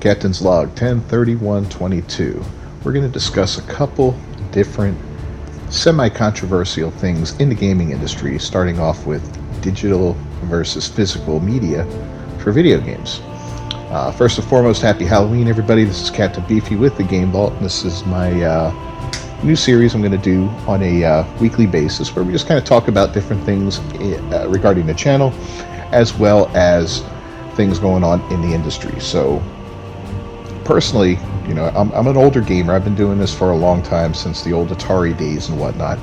Captain's Log 103122. We're going to discuss a couple different semi-controversial things in the gaming industry, starting off with digital versus physical media for video games. First and foremost, happy Halloween, everybody. This is Captain Beefy with the Game Vault, and this is my new series I'm going to do on a weekly basis where we just kind of talk about different things regarding the channel, as well as things going on in the industry. So personally, you know, I'm an older gamer. I've been doing this for a long time, since the old Atari days and whatnot.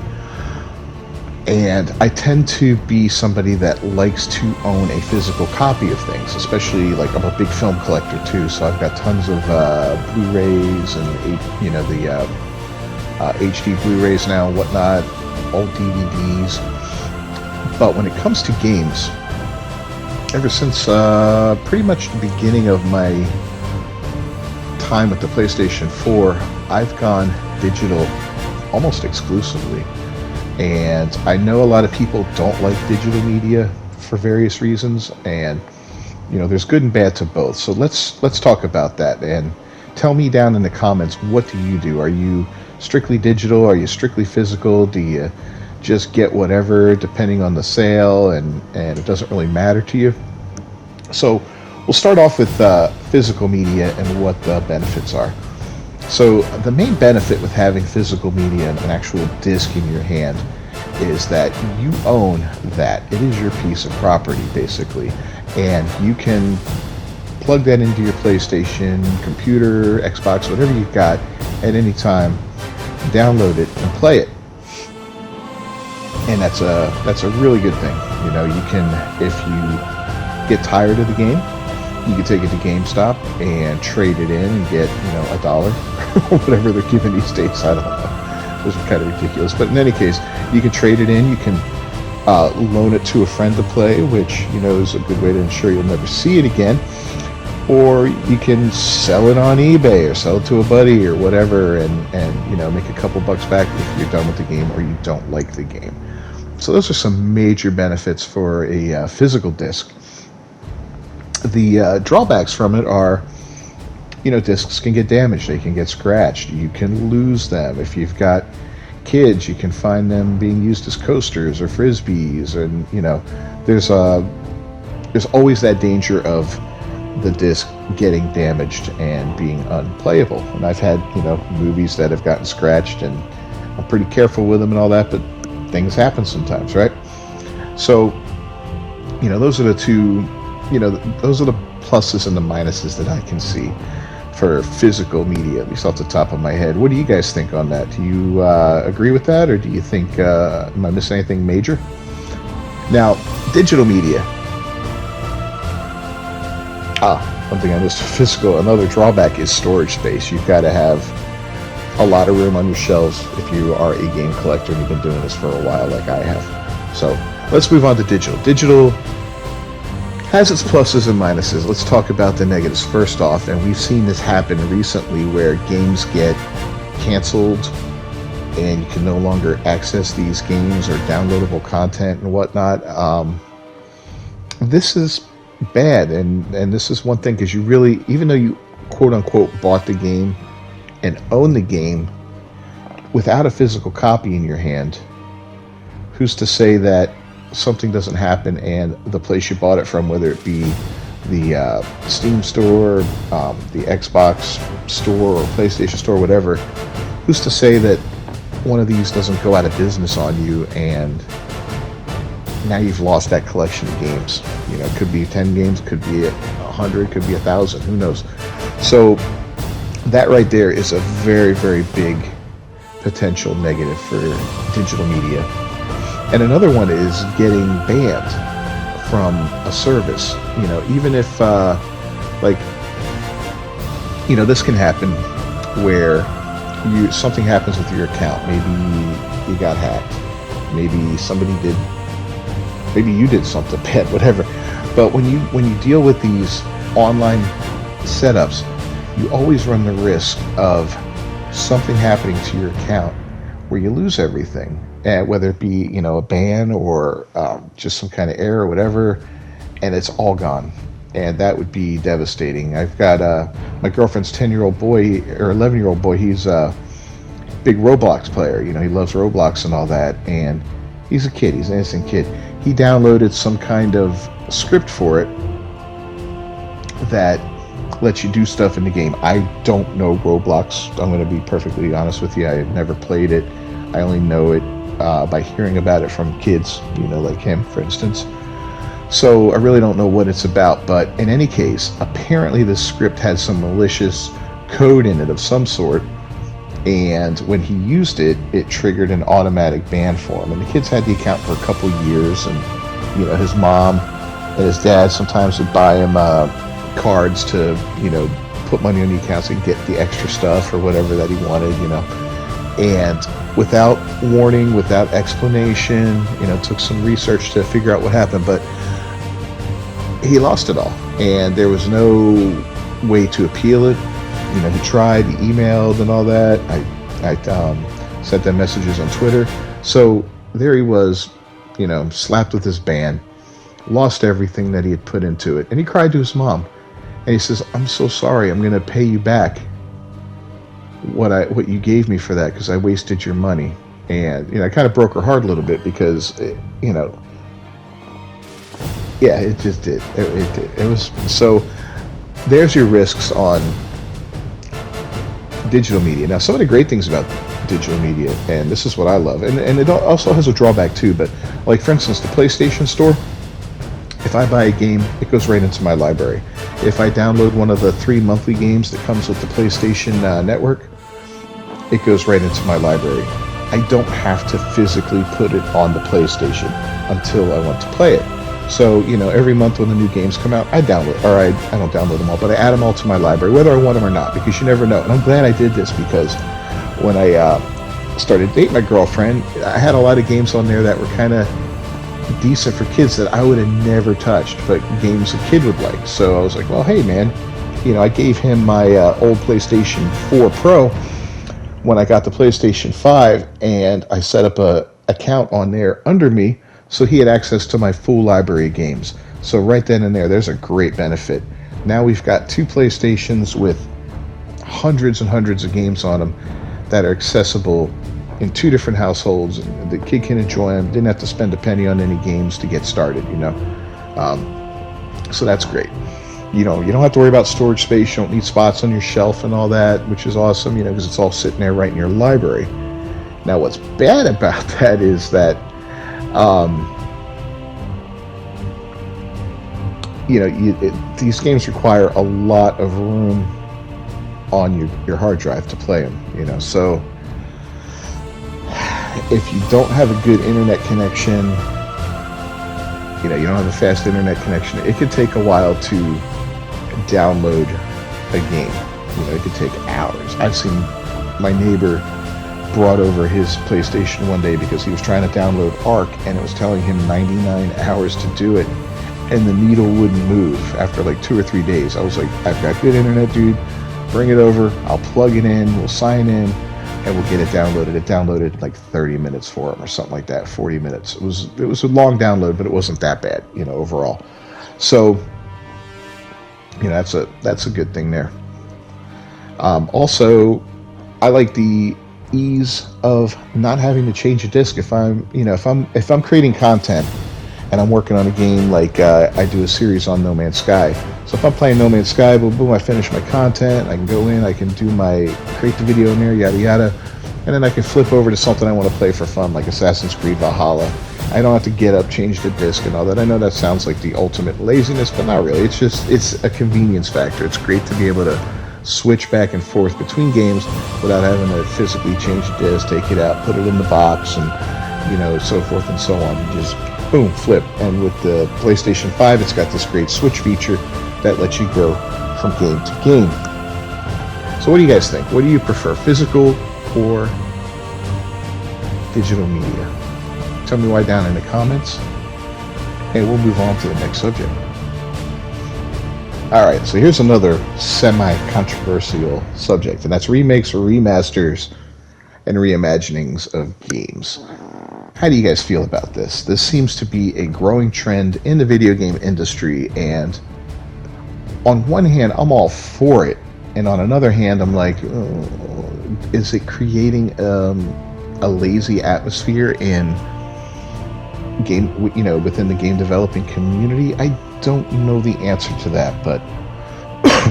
And I tend to be somebody that likes to own a physical copy of things, especially, like, I'm a big film collector too, so I've got tons of Blu-rays and, you know, the HD Blu-rays now and whatnot, old DVDs. But when it comes to games, ever since pretty much the beginning of my time with the PlayStation 4, I've gone digital almost exclusively. And I know a lot of people don't like digital media for various reasons, and you know, there's good and bad to both. So let's talk about that, and tell me down in the comments, what do you do? Are you strictly digital? Are you strictly physical? Do you just get whatever depending on the sale, and it doesn't really matter to you? So we'll start off with physical media and what the benefits are. So the main benefit with having physical media and an actual disc in your hand is that you own that. It is your piece of property, basically, and you can plug that into your PlayStation, computer, Xbox, whatever you've got at any time, download it and play it. And that's a really good thing. You know, you can, if you get tired of the game, you can take it to GameStop and trade it in and get, you know, $1 or whatever they're giving these days. I don't know. Those are kind of ridiculous. But in any case, you can trade it in. You can loan it to a friend to play, which, you know, is a good way to ensure you'll never see it again. Or you can sell it on eBay or sell it to a buddy or whatever, and you know, make a couple bucks back if you're done with the game or you don't like the game. So those are some major benefits for a physical disc. The drawbacks from it are, you know, discs can get damaged, they can get scratched, you can lose them. If you've got kids, you can find them being used as coasters or frisbees, and you know, there's always that danger of the disc getting damaged and being unplayable. And I've had, you know, movies that have gotten scratched, and I'm pretty careful with them and all that, but things happen sometimes, right? So, you know, those are the two, you know, those are the pluses and the minuses that I can see for physical media, at least off the top of my head. What do you guys think on that? Do you agree with that, or do you think, am I missing anything major? Now, digital media. One thing I missed, physical, another drawback is storage space. You've got to have a lot of room on your shelves if you are a game collector and you've been doing this for a while like I have. So let's move on to digital. Digital has its pluses and minuses. Let's talk about the negatives first off, and we've seen this happen recently where games get canceled and you can no longer access these games or downloadable content and whatnot. This is bad, and this is one thing, because you really, even though you quote unquote bought the game and own the game without a physical copy in your hand, who's to say that something doesn't happen and the place you bought it from, whether it be the Steam store, the Xbox store, or PlayStation store, whatever, who's to say that one of these doesn't go out of business on you, and now you've lost that collection of games. You know, it could be 10 games, could be 100, could be 1,000, who knows? So that right there is a very, very big potential negative for digital media. And another one is getting banned from a service. You know, even if, like, you know, this can happen where something happens with your account. Maybe you got hacked. Maybe somebody did. Maybe you did something bad. Whatever. But when you deal with these online setups, you always run the risk of something happening to your account where you lose everything, whether it be, you know, a ban or just some kind of error or whatever, and it's all gone. and that would be devastating. I've got my girlfriend's 10-year-old boy or 11-year-old boy. He's a big Roblox player. He loves Roblox and all that, and he's a kid. He's an innocent kid. He downloaded some kind of script for it that lets you do stuff in the game. I don't know Roblox. I'm going to be perfectly honest with you. I have never played it. I only know it by hearing about it from kids, like him, for instance. So I really don't know what it's about, but in any case, apparently this script had some malicious code in it of some sort, and when he used it, it triggered an automatic ban for him. And the kids had the account for a couple years, and his mom and his dad sometimes would buy him cards to put money on the account so he could get the extra stuff or whatever that he wanted, and without warning, without explanation, took some research to figure out what happened, but he lost it all, and there was no way to appeal it. He tried, he emailed and all that. I sent them messages on Twitter. So there he was, slapped with this ban, lost everything that he had put into it, and he cried to his mom, and he says, "I'm so sorry. I'm going to pay you back what you gave me for that because I wasted your money." And I kind of broke her heart a little bit because yeah, it just did. It was so. There's your risks on digital media. Now, some of the great things about digital media, and this is what I love, and it also has a drawback too. But like for instance, the PlayStation Store. If I buy a game, it goes right into my library. If I download one of the 3 monthly games that comes with the PlayStation Network, it goes right into my library. I don't have to physically put it on the PlayStation until I want to play it. So, every month when the new games come out, I download, or I don't download them all, but I add them all to my library, whether I want them or not, because you never know. And I'm glad I did this because when I started dating my girlfriend, I had a lot of games on there that were kind of decent for kids that I would have never touched, but games a kid would like. So I was like, well, hey, man, I gave him my old PlayStation 4 Pro when I got the PlayStation 5, and I set up a account on there under me, so he had access to my full library of games. So right then and there's a great benefit. Now we've got 2 PlayStations with hundreds and hundreds of games on them that are accessible in 2 different households, and the kid can enjoy them. Didn't have to spend a penny on any games to get started, so that's great. You don't have to worry about storage space. You don't need spots on your shelf and all that, which is awesome, because it's all sitting there right in your library. Now, what's bad about that is that these games require a lot of room on your hard drive to play them, so if you don't have a good internet connection, you don't have a fast internet connection, it could take a while to download a game. It could take hours. I've seen my neighbor brought over his PlayStation one day because he was trying to download Ark, and it was telling him 99 hours to do it, and the needle wouldn't move after like 2 or 3 days. I was like, I've got good internet, dude. Bring it over. I'll plug it in. We'll sign in, and we'll get it downloaded. It downloaded like 30 minutes for him or something like that, 40 minutes. It was a long download, but it wasn't that bad, overall. So, that's a good thing there. Also, I like the ease of not having to change a disc if I'm creating content and I'm working on a game, like I do a series on No Man's Sky. So if I'm playing No Man's Sky, boom, I finish my content, I can go in, I can create the video in there, yada yada, and then I can flip over to something I want to play for fun, like Assassin's Creed Valhalla. I don't have to get up, change the disc and all that. I know that sounds like the ultimate laziness, but not really. It's a convenience factor. It's great to be able to switch back and forth between games without having to physically change the disc, take it out, put it in the box, and so forth and so on. You just boom, flip. And with the PlayStation 5, it's got this great switch feature that lets you go from game to game. So what do you guys think? What do you prefer, physical or digital media? Tell me why down in the comments, and we'll move on to the next subject. Alright, so here's another semi-controversial subject, and that's remakes or remasters and reimaginings of games. How do you guys feel about this? This seems to be a growing trend in the video game industry, and on one hand, I'm all for it, and on another hand, I'm like, oh, is it creating a lazy atmosphere in within the game developing community? I don't know the answer to that, but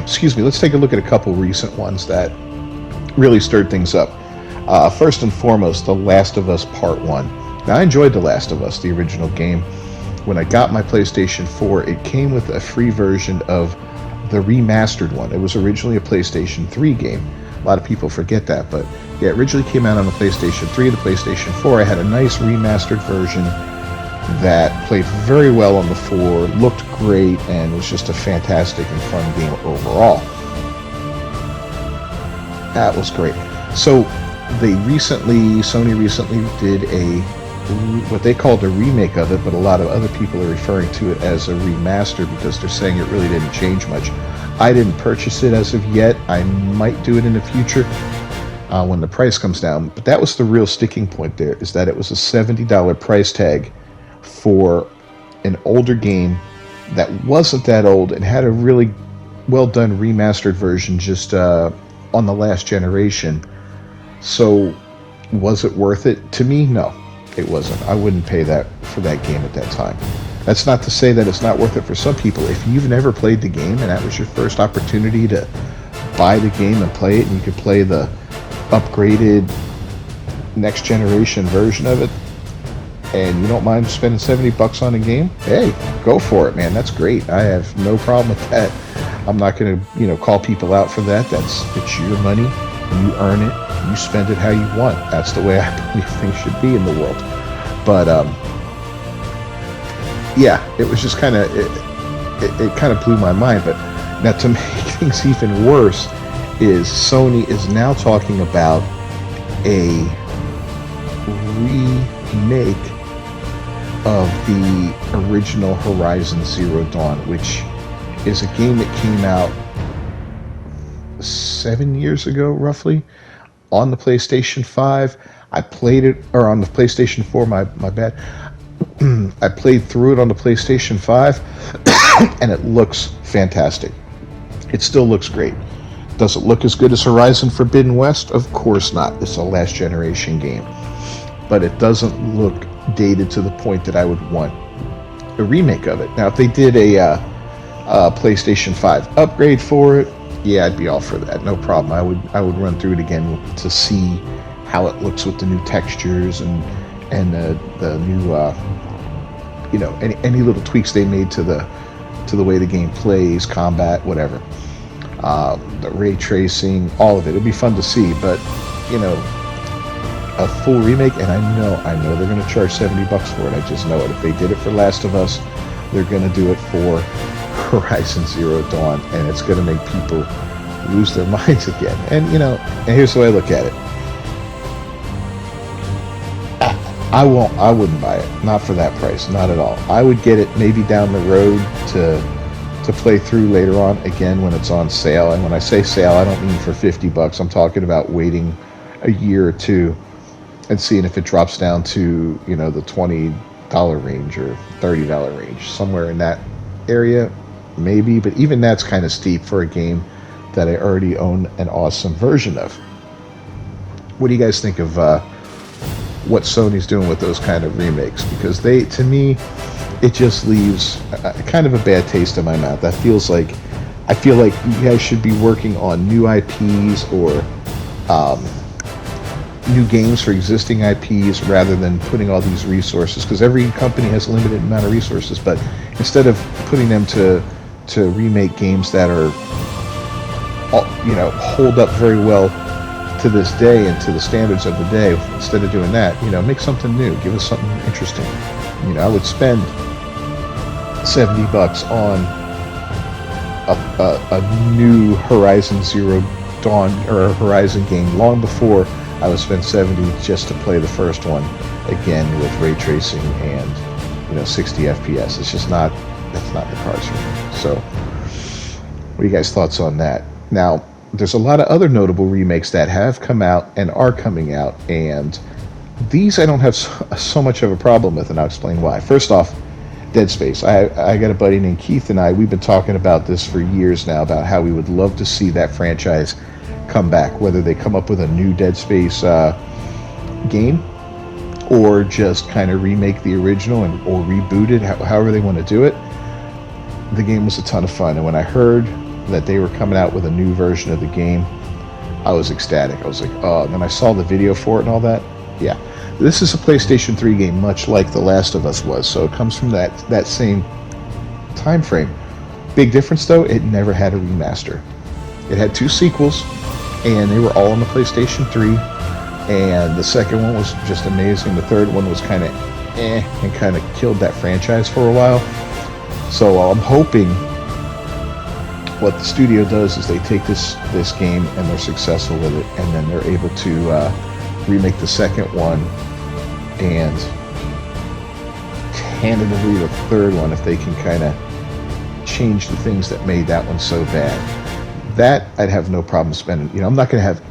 excuse me. Let's take a look at a couple recent ones that really stirred things up. First and foremost, The Last of Us Part 1. Now, I enjoyed The Last of Us, the original game. When I got my PlayStation 4, it came with a free version of the remastered one. It was originally a PlayStation 3 game. A lot of people forget that, but yeah, it originally came out on the PlayStation 3, the PlayStation 4. I had a nice remastered version that played very well on the 4, looked great, and was just a fantastic and fun game overall. That was great. So Sony recently did what they called a remake of it, but a lot of other people are referring to it as a remaster because they're saying it really didn't change much. I didn't purchase it as of yet. I might do it in the future when the price comes down. But that was the real sticking point there, is that it was a $70 price tag for an older game that wasn't that old and had a really well done remastered version just on the last generation. So was it worth it? To me, no, it wasn't. I wouldn't pay that for that game at that time. That's not to say that it's not worth it for some people. If you've never played the game and that was your first opportunity to buy the game and play it, and you could play the upgraded next generation version of it, and you don't mind spending $70 on a game, hey, go for it, man. That's great. I have no problem with that. I'm not going to, call people out for that. It's your money. You earn it. You spend it how you want. That's the way I believe things should be in the world. But yeah, it was just kind of it kind of blew my mind. But now, to make things even worse, is Sony is now talking about a remake of the original Horizon Zero Dawn, which is a game that came out 7 years ago, roughly, on the PlayStation 5. I played it, or on the PlayStation 4, my bad. I played through it on the PlayStation 5, and it looks fantastic. It still looks great. Does it look as good as Horizon Forbidden West? Of course not. It's a last generation game. But it doesn't look dated to the point that I would want a remake of it. Now, if they did a PlayStation 5 upgrade for it, yeah, I'd be all for that. No problem. I would run through it again to see how it looks with the new textures and the new any little tweaks they made to the way the game plays, combat, whatever. The ray tracing, all of it. It'd be fun to see, but a full remake, and I know they're going to charge $70 for it. I just know it. If they did it for Last of Us, they're going to do it for Horizon Zero Dawn, and it's going to make people lose their minds again. And and here's the way I look at it. I wouldn't buy it. Not for that price. Not at all. I would get it maybe down the road to play through later on, again, when it's on sale. And when I say sale, I don't mean for $50. I'm talking about waiting a year or two and seeing if it drops down to, the $20 range or $30 range, somewhere in that area, maybe. But even that's kind of steep for a game that I already own an awesome version of. What do you guys think of what Sony's doing with those kind of remakes? Because to me, it just leaves kind of a bad taste in my mouth. I feel like you guys should be working on new IPs or new games for existing IPs rather than putting all these resources, because every company has a limited amount of resources. But instead of putting them to remake games that are hold up very well to this day and to the standards of the day, instead of doing that, make something new, give us something interesting. I would spend $70 on a new Horizon Zero Dawn or a Horizon game long before I would spend $70 just to play the first one again with ray tracing and 60 FPS. It's just that's not the cards for me. So, what are you guys' thoughts on that? Now, there's a lot of other notable remakes that have come out and are coming out, and these I don't have so much of a problem with, and I'll explain why. First off, Dead Space. I got a buddy named Keith, and we've been talking about this for years now, about how we would love to see that franchise come back, whether they come up with a new Dead Space game, or just kind of remake the original or reboot it, however they want to do it. The game was a ton of fun, and when I heard that they were coming out with a new version of the game, I was ecstatic. I was like, oh, and then I saw the video for it and all that. Yeah, this is a PlayStation 3 game, much like The Last of Us was, so it comes from that same time frame. Big difference though, it never had a remaster. It had 2 sequels, and they were all on the PlayStation 3, and the second one was just amazing. The third one was kind of and kind of killed that franchise for a while. So I'm hoping what the studio does is they take this game and they're successful with it, and then they're able to remake the second one, and tentatively the third one, if they can kind of change the things that made that one so bad. That I'd have no problem spending. I'm not going to have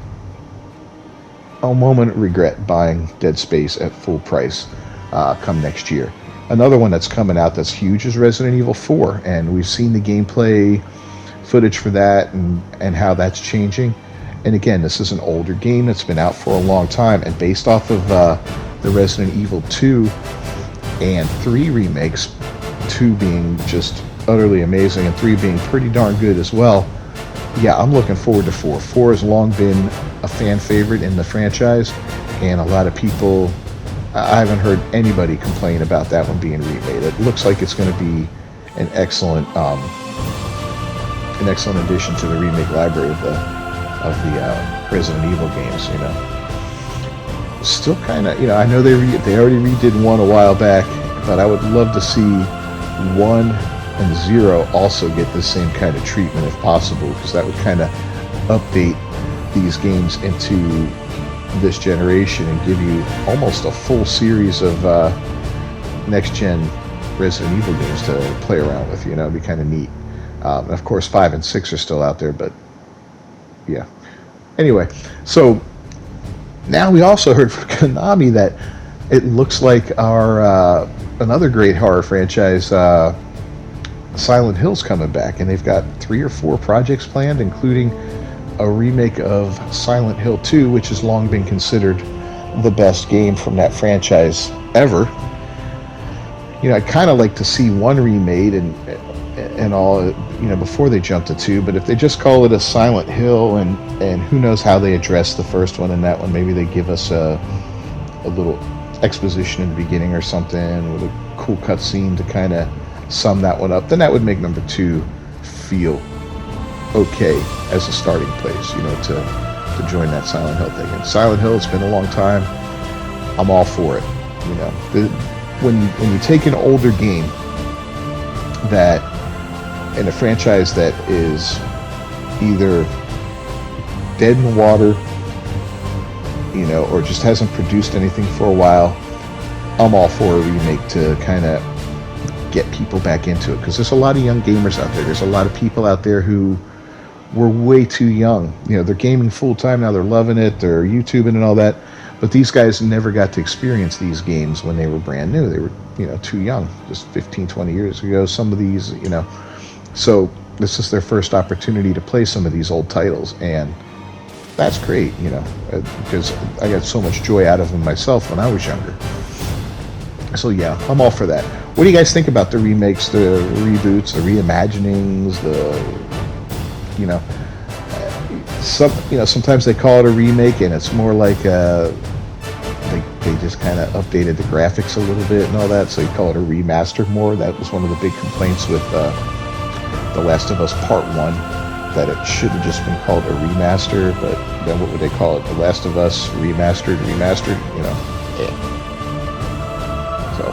a moment of regret buying Dead Space at full price come next year. Another one that's coming out that's huge is Resident Evil 4, and we've seen the gameplay footage for that and how that's changing. And again, this is an older game that's been out for a long time, and based off of the Resident Evil 2 and 3 remakes, 2 being just utterly amazing and 3 being pretty darn good as well. Yeah, I'm looking forward to 4. 4 has long been a fan favorite in the franchise, and a lot of people, I haven't heard anybody complain about that one being remade. It looks like it's going to be an excellent addition to the remake library of the Resident Evil games. Still kind of, I know they already redid 1 a while back, but I would love to see 1 and 0 also get the same kind of treatment if possible, because that would kind of update these games into this generation and give you almost a full series of next-gen Resident Evil games to play around with. It'd be kind of neat. And of course, 5 and 6 are still out there, but yeah. Anyway, so now we also heard from Konami that it looks like our another great horror franchise, Silent Hill's coming back, and they've got 3 or 4 projects planned, including a remake of Silent Hill 2, which has long been considered the best game from that franchise ever. I'd kind of like to see 1 remade and all, before they jump to 2, but if they just call it a Silent Hill, and who knows how they address the first one and that one, maybe they give us a little exposition in the beginning or something with a cool cutscene to kind of sum that one up, then that would make number 2 feel okay as a starting place, to join that Silent Hill thing. And Silent Hill, it's been a long time. I'm all for it. When you take an older game that in a franchise that is either dead in the water, or just hasn't produced anything for a while, I'm all for a remake to kind of get people back into it, because there's a lot of young gamers out there. There's a lot of people out there who were way too young. They're gaming full time now. They're loving it. They're YouTubing and all that. But these guys never got to experience these games when they were brand new. They were, too young, just 15, 20 years ago. Some of these, So this is their first opportunity to play some of these old titles, and that's great, because I got so much joy out of them myself when I was younger. So yeah, I'm all for that. What do you guys think about the remakes, the reboots, the reimaginings, sometimes they call it a remake, and it's more like they just kind of updated the graphics a little bit and all that, so you call it a remaster more. That was one of the big complaints with The Last of Us Part 1, that it should have just been called a remaster, but then what would they call it? The Last of Us remastered, yeah. So,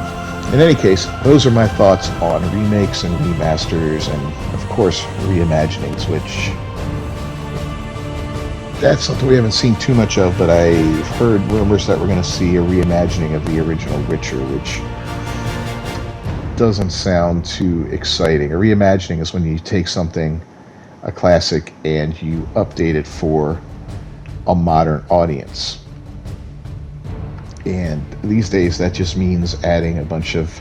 in any case, those are my thoughts on remakes and remasters, and of course reimaginings, which that's something we haven't seen too much of, but I've heard rumors that we're going to see a reimagining of the original Witcher, which doesn't sound too exciting. A reimagining is when you take something, a classic, and you update it for a modern audience. And these days that just means adding a bunch of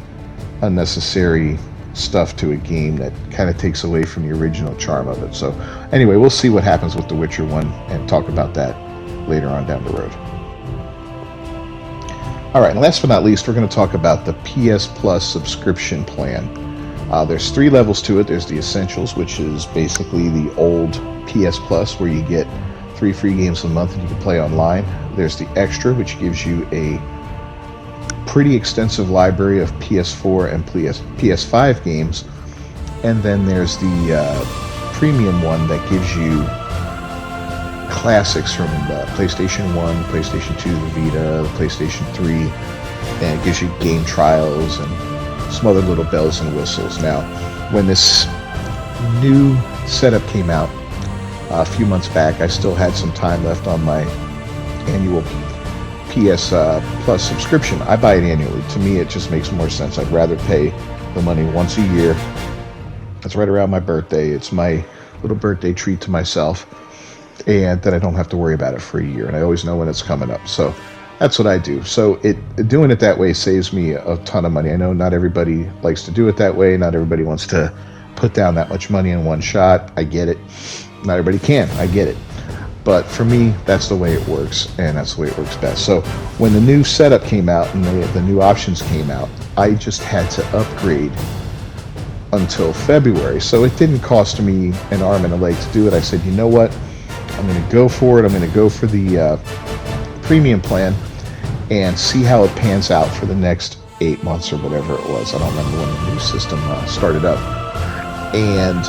unnecessary stuff to a game that kind of takes away from the original charm of it. So anyway, we'll see what happens with The Witcher 1 and talk about that later on down the road. All right, and last but not least, we're going to talk about the PS Plus subscription plan. There's 3 levels to it. There's the Essentials, which is basically the old PS Plus, where you get 3 free games a month and you can play online. There's the Extra, which gives you a pretty extensive library of PS4 and PS5 games. And then there's the Premium one that gives you classics from PlayStation 1, PlayStation 2, the Vita, the PlayStation 3, and it gives you game trials and some other little bells and whistles. Now, when this new setup came out a few months back, I still had some time left on my annual PS Plus subscription. I buy it annually. To me, it just makes more sense. I'd rather pay the money once a year. It's right around my birthday. It's my little birthday treat to myself, and then I don't have to worry about it for a year, and I always know when it's coming up. So that's what I do. So doing it that way saves me a ton of money. I know not everybody likes to do it that way. Not everybody wants to put down that much money in one shot. I get it. Not everybody can. I get it. But for me, that's the way it works, and that's the way it works best. So when the new setup came out and the new options came out, I just had to upgrade until February. So it didn't cost me an arm and a leg to do it. I said, you know what? I'm going to go for it. I'm going to go for the premium plan and see how it pans out for the next 8 months or whatever it was. I don't remember when the new system started up. And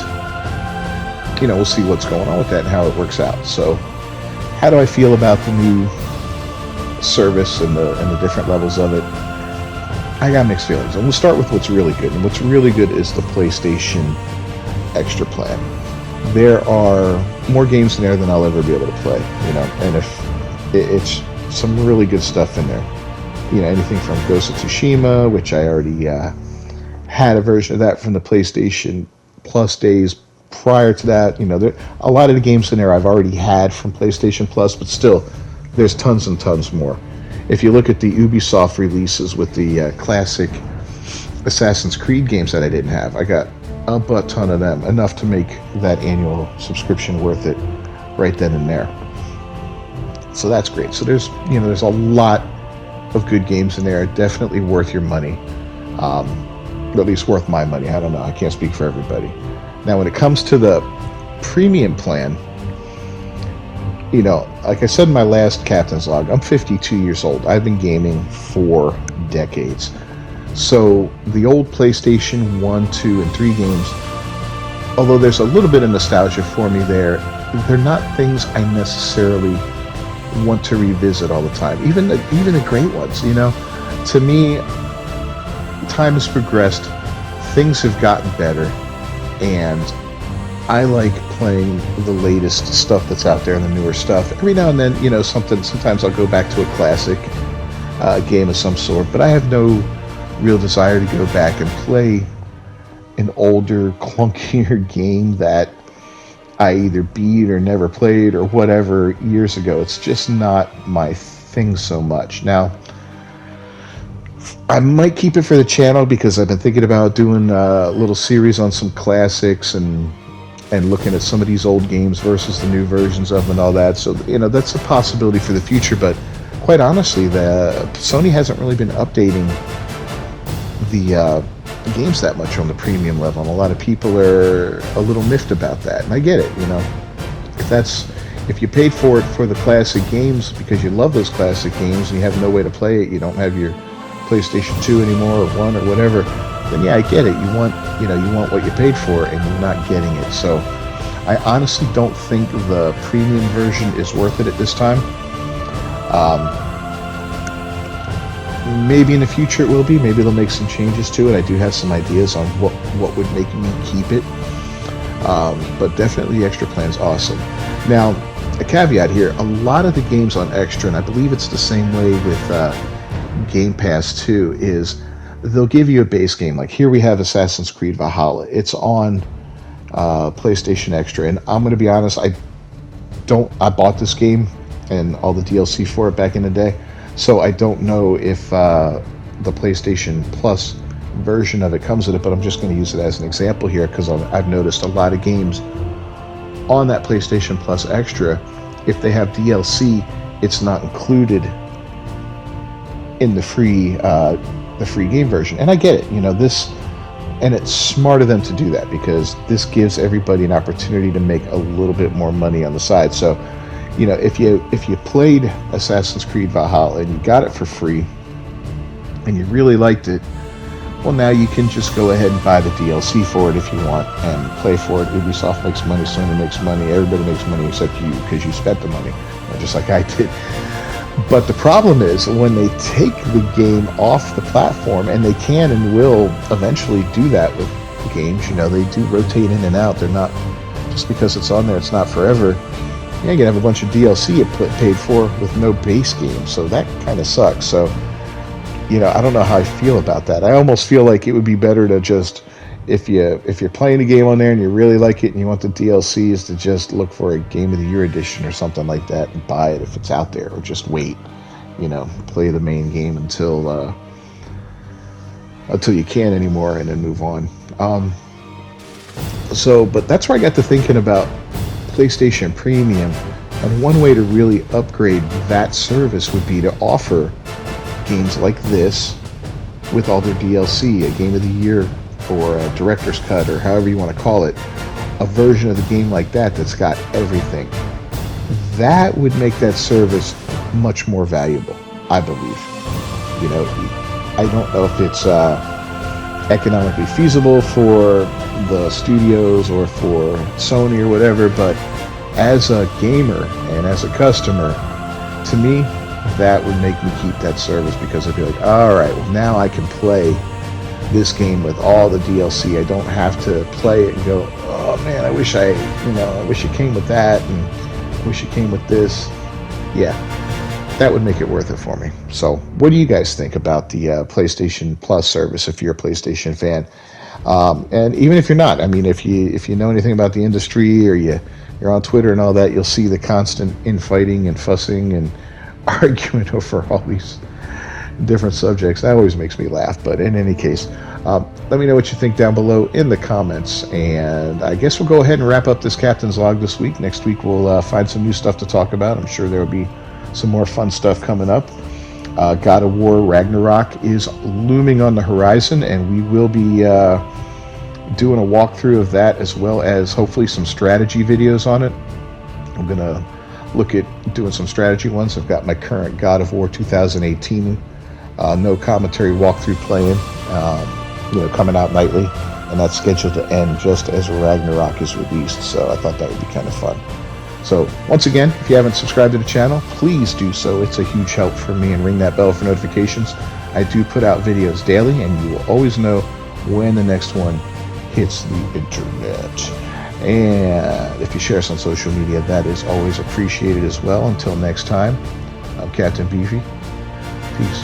we'll see what's going on with that and how it works out. So how do I feel about the new service and the different levels of it? I got mixed feelings. And we'll start with what's really good. And what's really good is the PlayStation Extra plan. There are more games in there than I'll ever be able to play, and if it's some really good stuff in there. Anything from Ghost of Tsushima, which I already had a version of that from the PlayStation Plus days. Prior to that, a lot of the games in there I've already had from PlayStation Plus, but still, there's tons and tons more. If you look at the Ubisoft releases with the classic Assassin's Creed games that I didn't have, I got a butt ton of them, enough to make that annual subscription worth it right then and there. So that's great. So there's a lot of good games in there, definitely worth your money, at least worth my money. I don't know, I can't speak for everybody. Now, when it comes to the premium plan, like I said in my last Captain's Log, I'm 52 years old. I've been gaming for decades. So the old PlayStation 1, 2, and 3 games, although there's a little bit of nostalgia for me there, they're not things I necessarily want to revisit all the time. Even the great ones, To me, time has progressed. Things have gotten better. And I like playing the latest stuff that's out there and the newer stuff. Every now and then, sometimes I'll go back to a classic game of some sort, but I have no real desire to go back and play an older, clunkier game that I either beat or never played or whatever years ago. It's just not my thing so much. Now, I might keep it for the channel because I've been thinking about doing a little series on some classics and looking at some of these old games versus the new versions of them and all that. So, that's a possibility for the future. But quite honestly, the Sony hasn't really been updating the games that much on the premium level. And a lot of people are a little miffed about that. And I get it, If you paid for it for the classic games because you love those classic games and you have no way to play it, you don't have your PlayStation 2 anymore or 1 or whatever, then yeah, I get it. You want what you paid for and you're not getting it. So I honestly don't think the premium version is worth it at this time. Maybe in the future it will be. Maybe they'll make some changes to it. I do have some ideas on what would make me keep it. But definitely Extra Plan's awesome. Now, a caveat here, a lot of the games on Extra, and I believe it's the same way with Game Pass too, is they'll give you a base game. Like here we have Assassin's Creed Valhalla. It's on PlayStation Extra, and I'm going to be honest, I bought this game and all the DLC for it back in the day, so I don't know if the PlayStation Plus version of it comes with it, but I'm just going to use it as an example here because I've noticed a lot of games on that PlayStation Plus Extra, if they have DLC, it's not included in the free game version. And I get it, this, and it's smart of them to do that because this gives everybody an opportunity to make a little bit more money on the side. So, if you played Assassin's Creed Valhalla and you got it for free and you really liked it, well, now you can just go ahead and buy the DLC for it if you want and play for it. Ubisoft makes money, Sony makes money, everybody makes money except you because you spent the money, just like I did. But the problem is when they take the game off the platform, and they can and will eventually do that with games, they do rotate in and out. They're not, just because it's on there, it's not forever. You can have a bunch of DLC you paid for with no base game, so that kind of sucks. So, I don't know how I feel about that. I almost feel like it would be better to just, if you're playing a game on there and you really like it and you want the DLCs, to just look for a Game of the Year edition or something like that and buy it if it's out there, or just wait, play the main game until you can't anymore and then move on. But that's where I got to thinking about PlayStation Premium, and one way to really upgrade that service would be to offer games like this with all their DLC, a Game of the Year or a Director's Cut, or however you want to call it, a version of the game like that's got everything. That would make that service much more valuable, I believe. I don't know if it's economically feasible for the studios or for Sony or whatever, but as a gamer and as a customer, to me, that would make me keep that service, because I'd be like, all right, well, now I can play this game with all the DLC. I don't have to play it and go, oh man, I wish it came with that, and I wish it came with this. Yeah, that would make it worth it for me. So what do you guys think about the PlayStation Plus service if you're a PlayStation fan? And even if you're not, if you know anything about the industry, or you're on Twitter and all that, you'll see the constant infighting and fussing and arguing over all these different subjects. That always makes me laugh. But in any case, let me know what you think down below in the comments. And I guess we'll go ahead and wrap up this Captain's Log this week. Next week we'll find some new stuff to talk about. I'm sure there will be some more fun stuff coming up. God of War Ragnarok is looming on the horizon, and we will be doing a walkthrough of that, as well as hopefully some strategy videos on it. I'm going to look at doing some strategy ones. I've got my current God of War 2018 no commentary walkthrough playing, coming out nightly, and that's scheduled to end just as Ragnarok is released, so I thought that would be kind of fun. So once again, if you haven't subscribed to the channel, please do so. It's a huge help for me, and ring that bell for notifications. I do put out videos daily, and you will always know when the next one hits the internet. And if you share us on social media, that is always appreciated as well. Until next time, I'm Captain Beefy. Peace.